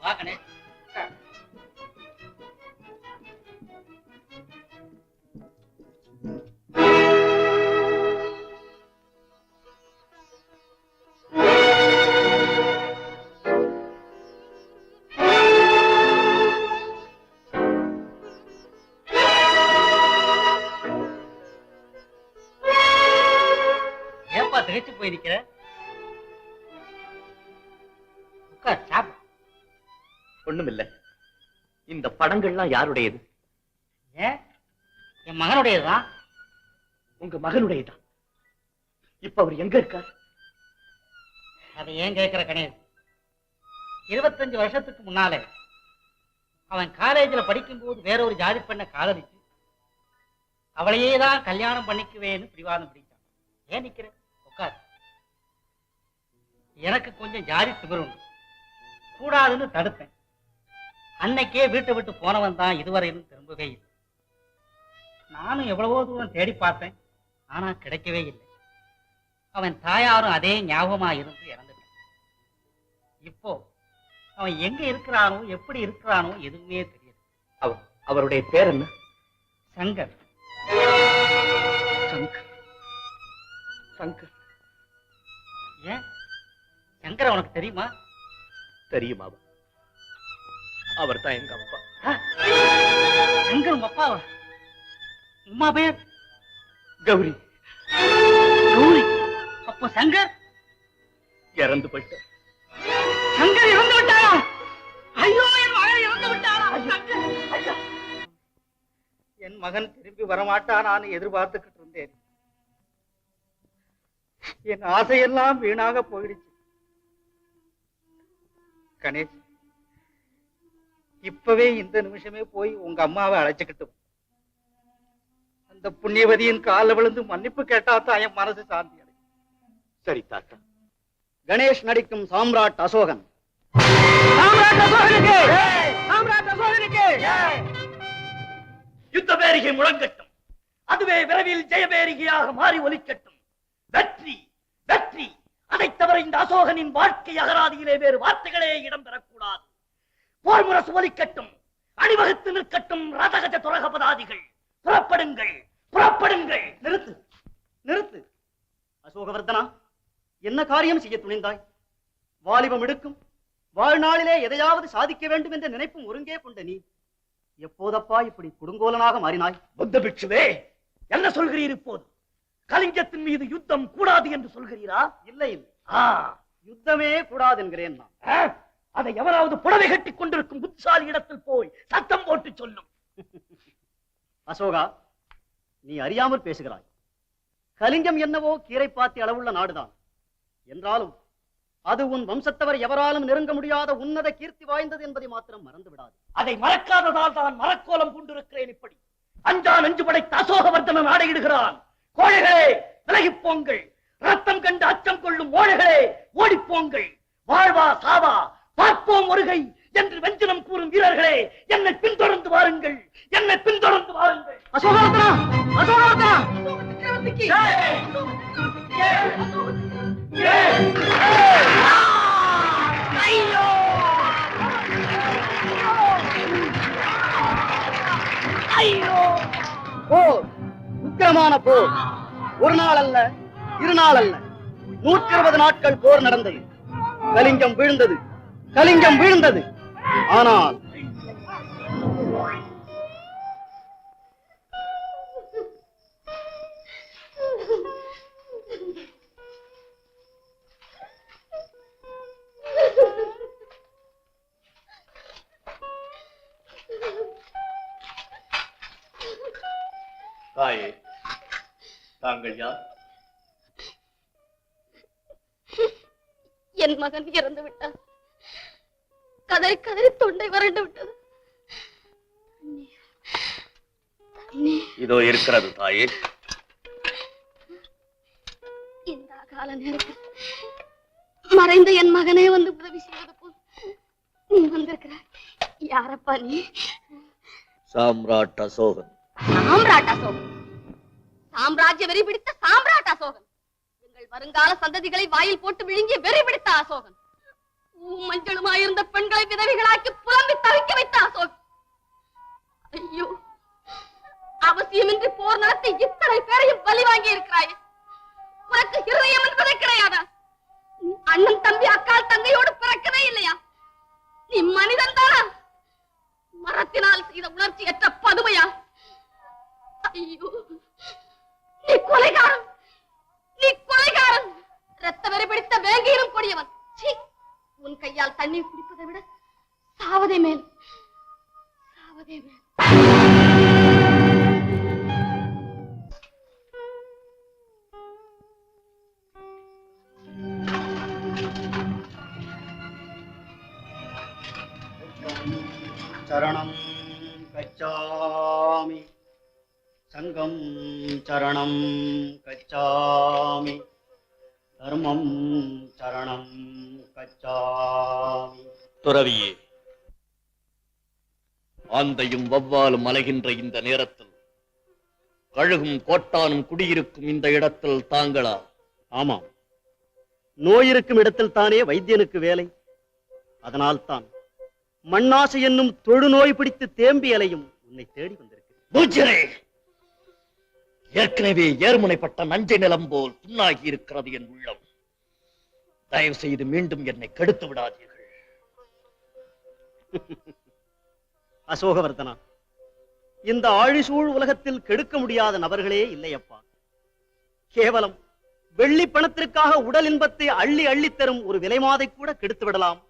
வா கணேஷ். ஏப்பா திகைச்சு போய் நிக்கிற? உட்கார், சாப்பிடு. ஒண்ணுமில்ல. இந்த படங்கள்லாம் யாருடையது? ஏன், என் மகனுடையதுதான். உங்க மகனுடையதான். இப்ப அவர் எங்க இருக்கார்? அதை ஏன் கேட்கிற கணேஷ்? 25 வருஷத்துக்கு முன்னாலே அவன் காலேஜில் படிக்கும் போது வேற ஒரு ஜாதி பெண்ணை காதலிச்சு அவளையே தான் கல்யாணம் பண்ணிக்குவேன்னு பிடிவாதம் பிடிச்சான். ஏன் நிக்கிற? உட்கார். எனக்கு கொஞ்சம் ஜாதி திமிரு உண்டு, கூடாதுன்னு தடுத்தேன். அன்னைக்கே வீட்டை விட்டு போனவன் தான் இதுவரையிலும் திரும்பவே இல்லை. நானும் எவ்வளவோ தூரம் தேடி பார்த்தேன், ஆனா கிடைக்கவே இல்லை. அவன் தாயாரும் அதே ஞாபகமா இருந்து இறந்துட்டான். இப்போ அவன் எங்க இருக்கிறானோ எப்படி இருக்கிறானோ எதுவுமே தெரியாது. அவருடைய பேர் என்ன? சங்கர். சங்கர். சங்கர். ஏன், சங்கர் உனக்கு தெரியுமா? தெரியுமா? அவர் தான் எங்க அப்பா. சங்கர் உங்க அப்பாவா? உமா பேர் கௌரி. கௌரி. அப்போ சங்கர் இறந்து போயிட்டார். சங்கர் இறந்து விட்டாரா? ஐயோ, என் மகன் இறந்து விட்டாரா? ஐயா, என் மகன் திரும்பி வரமாட்டானான்னு எதிர்பார்த்துக்கிட்டு இருந்தேன். என் ஆசையெல்லாம் வீணாக போயிடுச்சு. கணேஷ், இப்பவே இந்த நிமிஷமே போய் உங்க அம்மாவை அழைச்சுக்கிட்டு அந்த புண்ணியவதியின் காலில் விழுந்து மன்னிப்பு கேட்டாதான் என் மனசு சாந்தி அடையும். சரி தாத்தா. கணேஷ் நடிக்கும் சாம்ராட் அசோகன். யுத்த பேரிகை முழங்கட்டும், அதுவே விரைவில் ஜெயபேரிகையாக மாறி ஒலிக்கட்டும். வெற்றி, வெற்றி. அதைத் தவிர இந்த அசோகனின் வாழ்க்கை அகராதியிலே வேறு வார்த்தைகளே இடம்பெறக்கூடாது. போர் முரசு ஒலிக்கட்டும், அணிவகுத்து நிற்கட்டும் ரதகஜ துரகபதாதிகள். புறப்படுங்கள், புறப்படுங்கள். நிறுத்து, நிறுத்து. அசோகவர்தனா, என்ன காரியம் செய்ய துணிந்தாய்? வாலிபம் எடுக்கும் வாழ்நாளிலே எதையாவது சாதிக்க வேண்டும் என்ற நினைப்பும் ஒருங்கே கொண்ட நீ எப்போதப்பா இப்படி கொடுங்கோலனாக மாறினாய்? புத்த பிட்சுவே, என்ன சொல்கிறீர் இப்போது? கலிங்கத்தின் மீது யுத்தம் கூடாது என்று சொல்கிறீரா? இல்லை இல்லை, யுத்தமே கூடாது என்கிறேன் நான். அதை எவராவது புடவை கட்டிக் கொண்டிருக்கும் புத்திசாலி இடத்தில் போய் சத்தம் போட்டு சொல்லும். அசோகா, நீ அறியாமல் பேசுகிறாய். கலிங்கம் என்னவோ கீரை பாத்தி அளவுள்ள நாடுதான். என்றாலும் அது உன் வம்சத்தவர் எவராலும் நெருங்க முடியாத உன்னத கீர்த்தி வாய்ந்தது என்பதை மாத்திரம் மறந்து விடாது. அதை மறக்காததால் தான் மரக்கோலம் கொண்டிருக்கிறேன். இப்படி அஞ்சா நெஞ்சு படைத்த அசோகவர்தனன் ஆடையிடுகிறான். கோழைகளே, விலகிப் போங்கள். ரத்தம் கண்டு அச்சம் கொள்ளும் ஓழைகளே, ஓடிப்போங்கள். வாழ்வா சாவா, பார்ப்போம் ஒருகை என்று வெஞ்சனம் கூறும் வீரர்களே, என்னை பின்தொடர்ந்து வாருங்கள், என்னை பின்தொடர்ந்து வாருங்கள். அசோகவர்தனா, அசோகவர்தனா! போர், உக்கிரமான போர். ஒரு நாள் அல்ல, இரு நாள் அல்ல, 120 நாட்கள் போர் நடந்தது. கலிங்கம் வீழ்ந்தது, கலிங்கம் வீழ்ந்தது. ஆனால் தாயே, தாங்கள் யார்? என் மகன் இறந்து விட்டார். கதறி கதறி தொண்டை வறண்டு விட்டது. இதோ இருக்கிறது தாயே. இந்த கால நேரத்தில் மறைந்த என் மகனே வந்து உதவி செய்வது போல் நீ வந்திருக்கிறாய். யாரப்பா நீ? சாம்ராட் அசோகன். சாம்ராட் அசோகன், சாம்ராஜ்ய வெறி பிடித்த சாம்ராட் அசோகன், எங்கள் வருங்கால சந்ததிகளை வாயில் போட்டு விழுங்கிய வெறி பிடித்த அசோகன். மஞ்சளுமாயிருந்த பெண்களை விதவைகளாக்கி புலம்பி தவிக்க வைத்த அசோக். ஐயோ, அவசியமின்றி போர் நடத்தி இத்தனை பேரையும் பலி வாங்கி இருக்கிறாய். உனக்கு ஹிருதயம் என்பதே கிடையாதா? நீ அண்ணன் தம்பி அக்கால் தங்கையோடு பிறக்கவே இல்லையா? நீ மனிதன் தானா? மரத்தினால் செய்த உணர்ச்சியற்ற பதுமையா? ஐயோ, நீ கொலைகாரன், நீ கொலைகாரன், ரத்த வெறி பிடித்த வேங்கையிலும் கொடியவன். உன் கையால் தண்ணீர் குடிப்பதை விட சாவதே மேல், சாவதே மேல். சரணம் கச்சாமி சங்கம் சரணம் கச்சாமி தர்மம் சரணம் கச்சாமி. துறவியே, ஆந்தையும் வவ்வாலும் அலைகின்ற இந்த நேரத்தில் கழுகும் கோட்டானும் குடியிருக்கும் இந்த இடத்தில் தாங்களா? ஆமாம், நோயிருக்கும் இடத்தில் தானே வைத்தியனுக்கு வேலை. அதனால்தான் மண்ணாசை என்னும் தொழுநோய் பிடித்து தேம்பி அலையும் உன்னை தேடி வந்திருக்கிறேன். ஏற்கனவே ஏர்முனைப்பட்ட நஞ்சை நிலம் போல் புண்ணாகி இருக்கிறது என் உள்ளம். தயவு செய்து மீண்டும் என்னை கெடுத்து விடாதீர்கள். அசோகவர்தனா, இந்த ஆழிசூழ் உலகத்தில் கெடுக்க முடியாத நபர்களே இல்லையப்பா. கேவலம் வெள்ளி பணத்திற்காக உடல் இன்பத்தை அள்ளி அள்ளி தரும் ஒரு விலைமாதை கூட கெடுத்து விடலாம்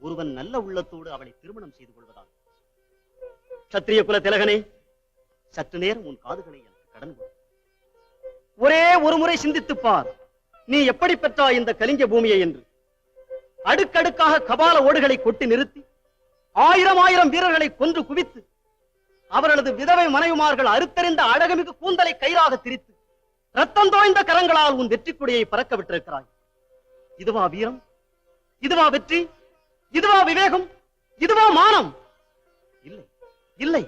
ஒருவன் நல்ல உள்ளத்தோடு அவளை திருமணம் செய்து கொள்வதால். சத்திரிய குல திலகனே, சற்று நேரம் உன் காதுகளை எனக்கு கடன் கொடு. ஒரே ஒரு முறை சிந்தித்துப் பார், நீ எப்படி பெற்றாய் இந்த கலிங்க பூமியை என்று. அடுக்கடுக்காக கபால ஓடுகளை கொட்டி நிறுத்தி ஆயிரம் ஆயிரம் வீரர்களை கொன்று குவித்து அவர்களது விதவை மனைவிமார்கள் அறுத்தறிந்த அழகுமிகு கூந்தலை கயிறாக திரித்து ரத்தம் தோய்ந்த கரங்களால் உன் வெற்றி கொடியை பறக்க விட்டிருக்கிறாய். இதுவா வீரம்? இதுவா வெற்றி? இதுவா விவேகம்? இதுவா மானம்? இல்லை இல்லை,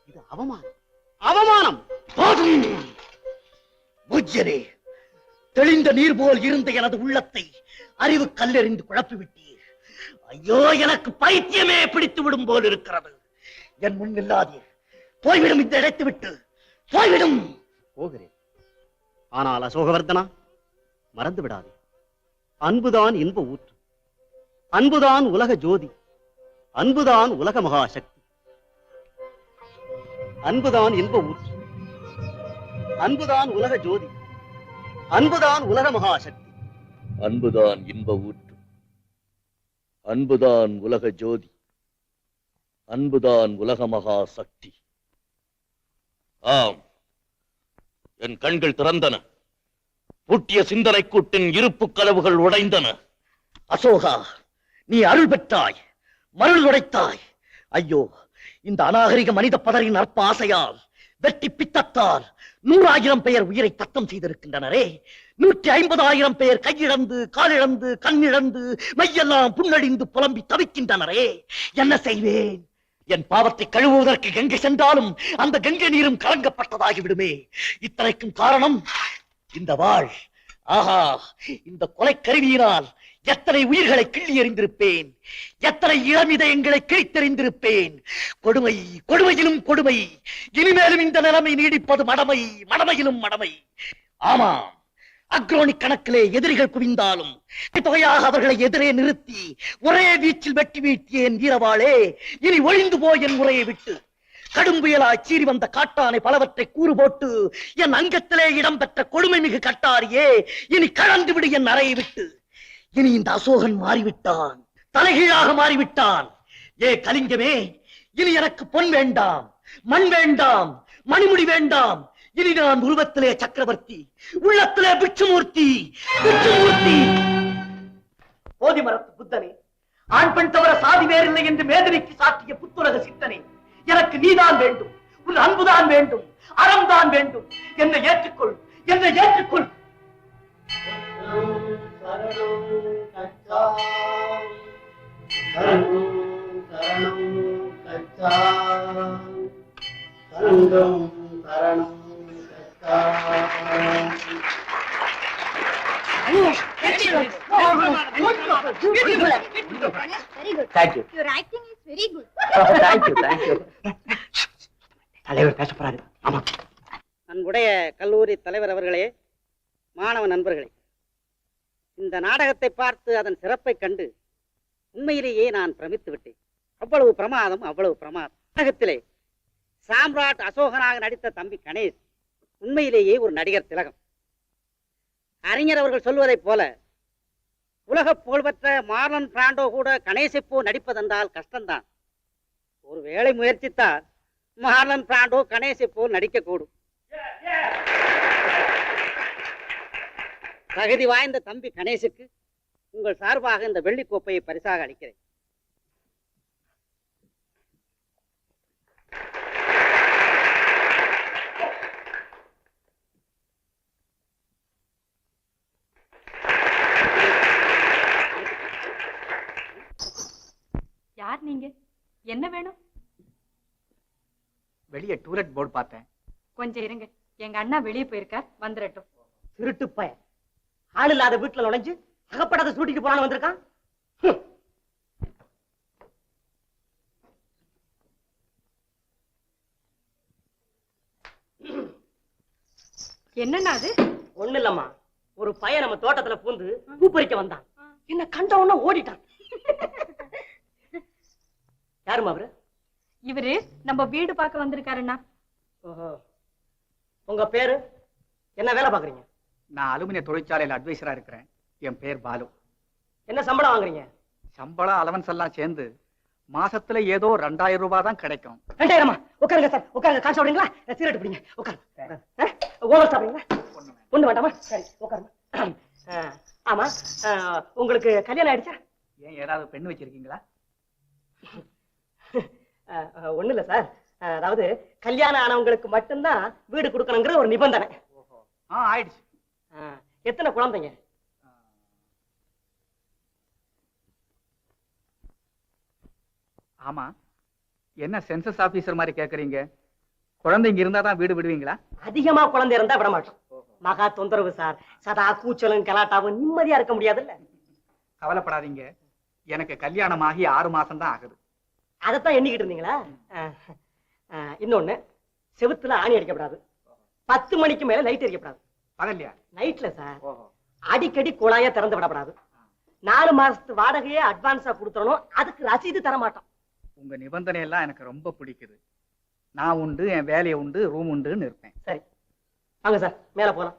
இது அவமானம், அவமானம். பூஜ்யரே, தெளிந்த நீர் போல் இருந்த எனது உள்ளத்தை அறிவு கல்லெறிந்து குழப்பிவிட்டீர். ஐயோ, எனக்கு பைத்தியமே பிடித்து விடும் போல் இருக்கிறது. என் முன் இல்லாதீர். போய்விடும், இந்த இடத்தை விட்டு போய்விடும். போகிறேன். ஆனால் அசோகவர்தனா, மறந்து விடாதே, அன்புதான் இன்ப ஊற்று, அன்புதான் உலக ஜோதி, அன்புதான் உலக மகாசக்தி. அன்புதான் இன்ப ஊற்று, அன்புதான் உலக ஜோதி, அன்புதான் உலக மகாசக்தி. அன்புதான் இன்ப ஊற்று, அன்புதான் உலக ஜோதி, அன்புதான் உலக மகாசக்தி. ஆம், என் கண்கள் திறந்தன. பூட்டிய சிந்தனை கூட்டின் இருப்பு கலவுகள் உடைந்தன. அசோகா, நீ அருள் பெற்றாய், மருள் உடைத்தாய். ஐயோ, இந்த அநாகரிக மனித பதரின் அற்ப ஆசையால், வெட்டி பித்தத்தால் 100,000 பேர் உயிரை தத்தம் செய்திருக்கின்றனரே. 150,000 பேர் கையிழந்து, காலிழந்து, கண்ணிழந்து, மையெல்லாம் புண்ணடிந்து புலம்பி தவிக்கின்றனரே. என்ன செய்வேன்? என் பாவத்தை கழுவுவதற்கு கங்கை சென்றாலும் அந்த கங்கை நீரும் கலங்கப்பட்டதாகி விடுமே. இத்தனைக்கும் காரணம் இந்த வாழ். ஆஹா, இந்த கொலை கருவியினால் எத்தனை உயிர்களை கிள்ளி எறிந்திருப்பேன், எத்தனை இளமிதயங்களை கிழித்தெறிந்திருப்பேன். கொடுமை, கொடுமையிலும் கொடுமை. இனிமேலும் இந்த நிலைமை நீடிப்பது மடமை, மடமையிலும் மடமை. ஆமாம், அக்ரோனி கணக்கிலே எதிரிகள் குவிந்தாலும் தொகையாக அவர்களை எதிரே நிறுத்தி ஒரே வீச்சில் வெட்டி வீழ்த்தியேன் வீரவாளே. இனி ஒழிந்து போய் என் முறையை விட்டு. கடும் புயலாய் சீறி வந்த காட்டானை பலவற்றை கூறு போட்டு என் அங்கத்திலே இடம்பெற்ற கொடுமை மிகு கட்டாரியே, இனி கலந்து விடு என் அறையை விட்டு. இனி இந்த அசோகன் மாறிவிட்டான், தலைகீழாக மாறிவிட்டான். ஏ கலிங்கமே, இனி எனக்கு பொன் வேண்டாம், மண் வேண்டாம், மணிமுடி வேண்டாம். இனி நான் உருவத்திலே சக்கரவர்த்தி, உள்ளத்திலே பிட்சுமூர்த்தி, பிட்சுமூர்த்தி. போதி மரத்து புத்தனே, ஆண் பெண் தவிர சாதி வேறில்லை என்று மேதினிக்கு சாட்டிய புத்துலக சித்தனே, எனக்கு நீதான் வேண்டும், உன் அன்புதான் வேண்டும், அறம்தான் வேண்டும். என்னை ஏற்றுக்கொள், என்னை ஏற்றுக்கொள். Very good thank you your acting is very good thank you தலைவர் பேச போறாரு ஆமா அன்புடைய கல்லூரி தலைவர் அவர்களே, மாணவ நண்பர்களே, இந்த நாடகத்தை பார்த்து அதன் சிறப்பை கண்டு உண்மையிலேயே நான் பிரமித்து விட்டேன். அவ்வளவு பிரமாதம், அவ்வளவு பிரமாதம். நாடகத்திலே சாம்ராட் அசோகனாக நடித்த தம்பி கணேஷ் உண்மையிலேயே ஒரு நடிகர் திலகம். அறிஞர் அவர்கள் சொல்வதைப் போல உலக புகழ்பெற்ற மார்லன் பிராண்டோ கூட கணேசை போ நடிப்பதென்றால் கஷ்டம்தான். ஒரு வேளை முயற்சித்தால் மார்லன் பிராண்டோ கணேசை போல் நடிக்கக்கூடும். தகுதி வாய்ந்த தம்பி கணேசுக்கு உங்கள் சார்பாக இந்த வெள்ளிக்கோப்பையை பரிசாக அளிக்கிறேன். யார் நீங்க? என்ன வேணும்? வெளியே டூலெட் போர்டு பார்த்தேன். கொஞ்சம் இருங்க, எங்க அண்ணா வெளியே போயிருக்கார், வந்துடட்டும். திருட்டு பையன் ஆள் இல்லாத வீட்டுல நுழைஞ்சு அகப்படாத சூட்டிக்கு போறான்னு வந்திருக்கான். என்னன்னா அது? ஒண்ணு இல்லம்மா, ஒரு பையன் நம்ம தோட்டத்துல பூந்து பூ பறிக்க வந்தான். என்ன கண்ட உடனே ஓடிட்டான். யாருமா அவரு? இவரு நம்ம வீடு பார்க்க வந்திருக்காருண்ணா. ஓஹோ. உங்க பேரு என்ன? வேலை பாக்குறீங்க? நான் அலுமினிய தொழிற்சாலையில் அட்வைசரா இருக்கிறேன். என் பேர் பாலு. என்ன சம்பளம் வாங்குறீங்க? சம்பளம் அலவன்ஸ் எல்லாம் சேர்ந்து மாசத்துல ஏதோ 2000 ரூபாய் தான் கிடைக்கும். 2000? உட்காருங்க சார், உட்காருங்க. காசு சாப்பிடுறீங்களா? சிகரெட் பிடிங்க, உட்காருங்க. ஓவர் சாப்பிடுறீங்களா? ஒண்ணு வேண்டாமா? சரி உட்காருங்க. ஆமா, உங்களுக்கு கல்யாணம் ஆயிடுச்சா? ஏன் ஏதாவது பெண் வச்சிருக்கீங்களா? ஒண்ணு இல்ல சார், அதாவது கல்யாணம் ஆனவங்களுக்கு மட்டும்தான் வீடு கொடுக்கணுங்கிற ஒரு நிபந்தனை. ஆயிடுச்சு. எத்தனை குழந்தைங்க? ஆமா, என்ன சென்சஸ் ஆபீசர் மாதிரி கேக்குறீங்க? குழந்தைங்க இருந்தா தான் வீடு விடுவீங்களா? அதிகமா குழந்தை இருந்தா விட மாட்டோம். மகா தொந்தரவு சார். சதா கூச்சலும் கலாட்டாவும் நிம்மதியா இருக்க முடியாதுல்ல. கவலைப்படாதீங்க, எனக்கு கல்யாணம் ஆகி 6 மாசம் தான் ஆகுது. அதைத்தான் எண்ணிக்கிட்டு இருந்தீங்களா? இன்னொன்னு, செவுத்துல ஆணி அடிக்கப்படாது. 10 மணிக்கு மேல லைட் எரிக்கப்படாது. பகல்லையா? நைட்ல சார். அடிக்கடி குழாய திறந்து விடப்படாது. 4 மாசத்து வாடகையே அட்வான்ஸா கொடுத்துடணும். அதுக்கு ரசீது தர மாட்டோம். உங்க நிபந்தனை எல்லாம் எனக்கு ரொம்ப பிடிக்குது. நான் உண்டு, என் வேலையை உண்டு, ரூம் உண்டுன்னு இருப்பேன். சரி வாங்க சார், மேல போலாம்.